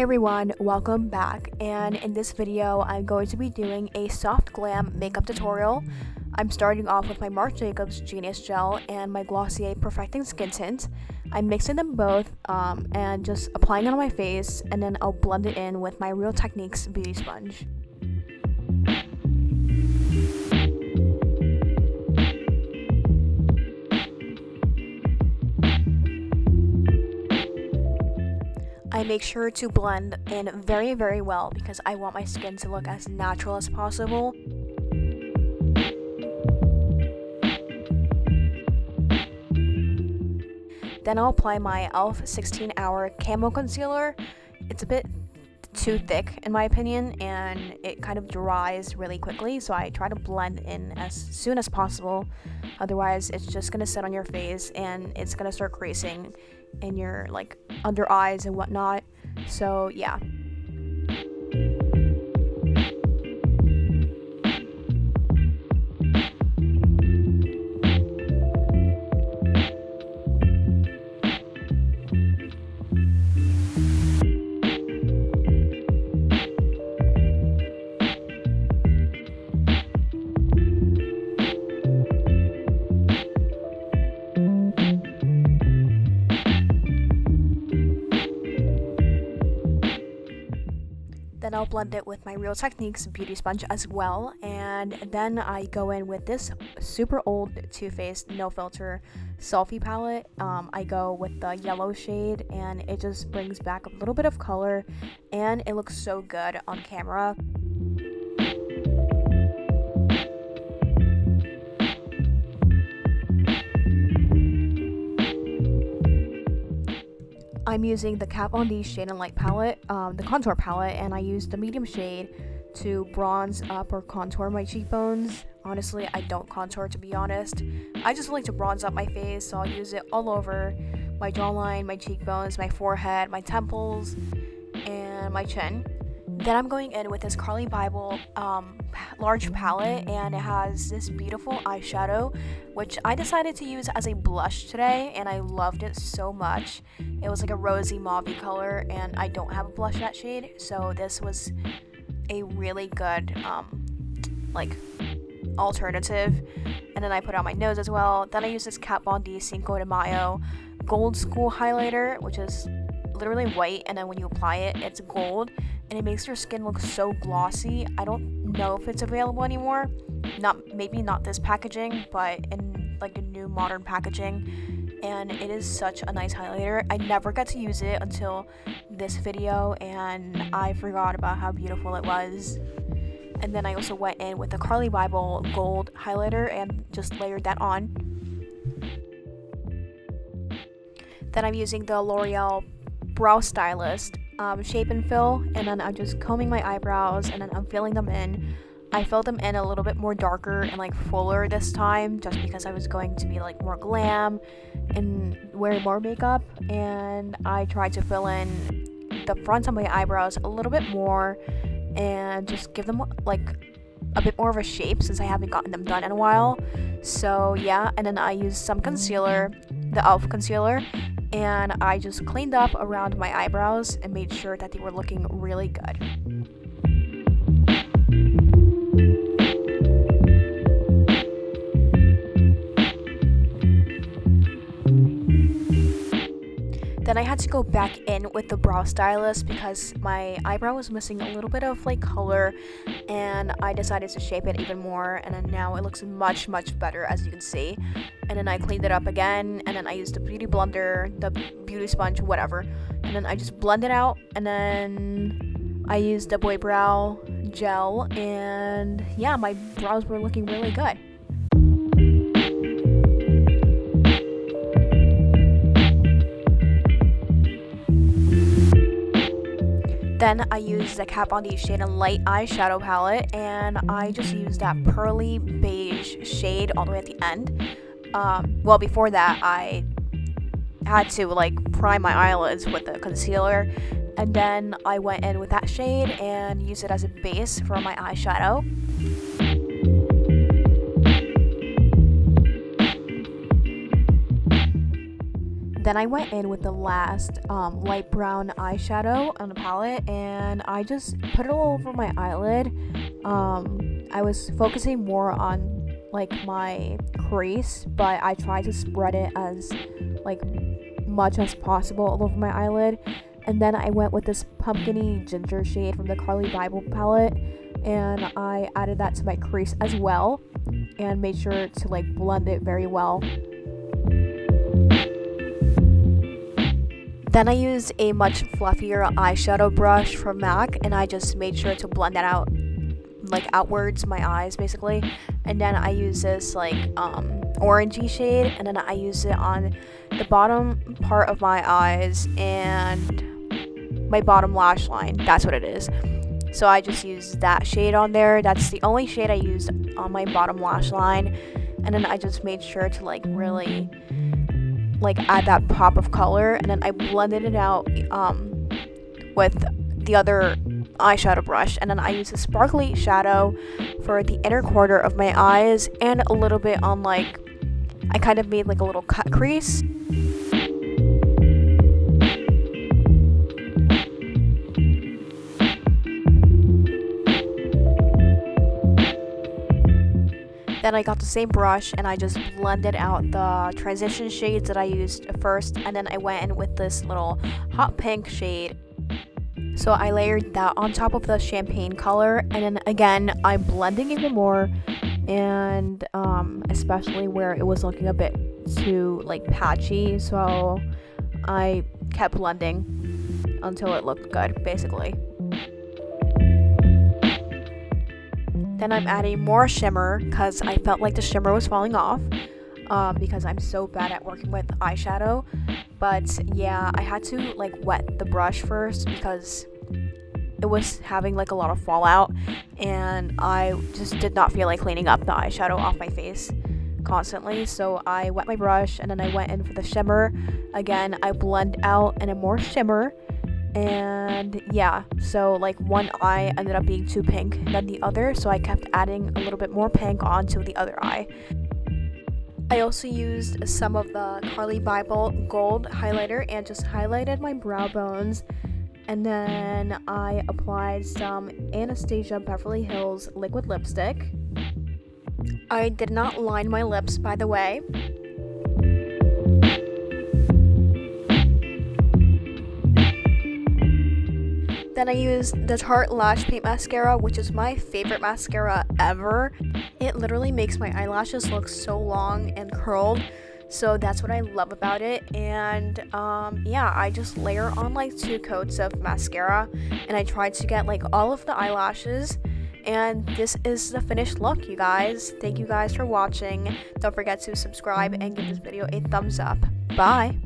Hey everyone, welcome back, and in this video I'm going to be doing a soft glam makeup tutorial. I'm starting off with my Marc Jacobs Genius Gel and my Glossier Perfecting Skin Tint. I'm mixing them both and just applying it on my face, and then I'll blend it in with my Real Techniques Beauty Sponge. I make sure to blend in very, very well because I want my skin to look as natural as possible. Then I'll apply my e.l.f. 16 Hour Camo Concealer. It's a bit too thick in my opinion, and it kind of dries really quickly, so I try to blend in as soon as possible. Otherwise, it's just gonna sit on your face and it's gonna start creasing in your under eyes and whatnot. So yeah. Then I'll blend it with my Real Techniques Beauty Sponge as well, and then I go in with this super old Too Faced No Filter Selfie palette. I go with the yellow shade, and it just brings back a little bit of color, and it looks so good on camera. I'm using the Kat Von D Shade and Light palette, the contour palette, and I use the medium shade to bronze up or contour my cheekbones. Honestly, I don't contour, to be honest. I just like to bronze up my face, so I'll use it all over my jawline, my cheekbones, my forehead, my temples, and my chin. Then I'm going in with this Carly Bible large palette, and it has this beautiful eyeshadow, which I decided to use as a blush today, and I loved it so much. It was like a rosy mauve color, and I don't have a blush that shade, so this was a really good alternative. And then I put it on my nose as well. Then I use this Kat Von D Cinco de Mayo Gold School highlighter, which is literally white, and then when you apply it, it's gold, and it makes your skin look so glossy. I don't know if it's available anymore. Maybe not this packaging, but in like a new modern packaging. And it is such a nice highlighter. I never got to use it until this video, and I forgot about how beautiful it was. And then I also went in with the Carly Bible gold highlighter and just layered that on. Then I'm using the L'Oreal Brow Stylist Shape and Fill, and then I'm just combing my eyebrows, and then I'm filling them in. I filled them in a little bit more darker and fuller this time, just because I was going to be more glam and wear more makeup, and I tried to fill in the front of my eyebrows a little bit more and just give them a bit more of a shape, since I haven't gotten them done in a while. So yeah, and then I used some concealer, the e.l.f. concealer, and I just cleaned up around my eyebrows and made sure that they were looking really good. Then I had to go back in with the brow stylist because my eyebrow was missing a little bit of color, and I decided to shape it even more, and then now it looks much better, as you can see. And then I cleaned it up again, and then I used the beauty blender, the beauty sponge, whatever, and then I just blend it out, and then I used the Boy Brow gel, and yeah, my brows were looking really good. Then I used the Kat Von D Shade and Light eyeshadow palette, and I just used that pearly beige shade all the way at the end. Well, before that, I had to prime my eyelids with the concealer, and then I went in with that shade and used it as a base for my eyeshadow. Then I went in with the last light brown eyeshadow on the palette, and I just put it all over my eyelid. I was focusing more on like my crease, but I tried to spread it as like much as possible all over my eyelid. And then I went with this pumpkin-y ginger shade from the Karud Bible palette, and I added that to my crease as well and made sure to like blend it very well. Then I used a much fluffier eyeshadow brush from MAC, and I just made sure to blend that out like outwards my eyes basically. And then I use this like orangey shade, and then I use it on the bottom part of my eyes and my bottom lash line. That's what it is. So I just used that shade on there. That's the only shade I used on my bottom lash line. And then I just made sure to like really like add that pop of color, and then I blended it out with the other eyeshadow brush. And then I used a sparkly shadow for the inner corner of my eyes and a little bit on like, I kind of made like a little cut crease. Then I got the same brush and I just blended out the transition shades that I used first, and then I went in with this little hot pink shade. So I layered that on top of the champagne color, and then again I'm blending even more, and especially where it was looking a bit too like patchy, so I kept blending until it looked good basically. Then I'm adding more shimmer because I felt like the shimmer was falling off because I'm so bad at working with eyeshadow. But yeah, I had to like wet the brush first because it was having like a lot of fallout, and I just did not feel like cleaning up the eyeshadow off my face constantly. So I wet my brush and then I went in for the shimmer. Again, I blend out and then more shimmer. And yeah, so like one eye ended up being too pink than the other, so I kept adding a little bit more pink onto the other eye. I also used some of the Karud Bible gold highlighter and just highlighted my brow bones, and then I applied some Anastasia Beverly Hills liquid lipstick. I did not line my lips, by the way. Then I used the Tarte Lash Paint Mascara, which is my favorite mascara ever. It literally makes my eyelashes look so long and curled, so that's what I love about it. And yeah, I just layer on like 2 coats of mascara, and I tried to get like all of the eyelashes. And this is the finished look, you guys. Thank you guys for watching. Don't forget to subscribe and give this video a thumbs up. Bye!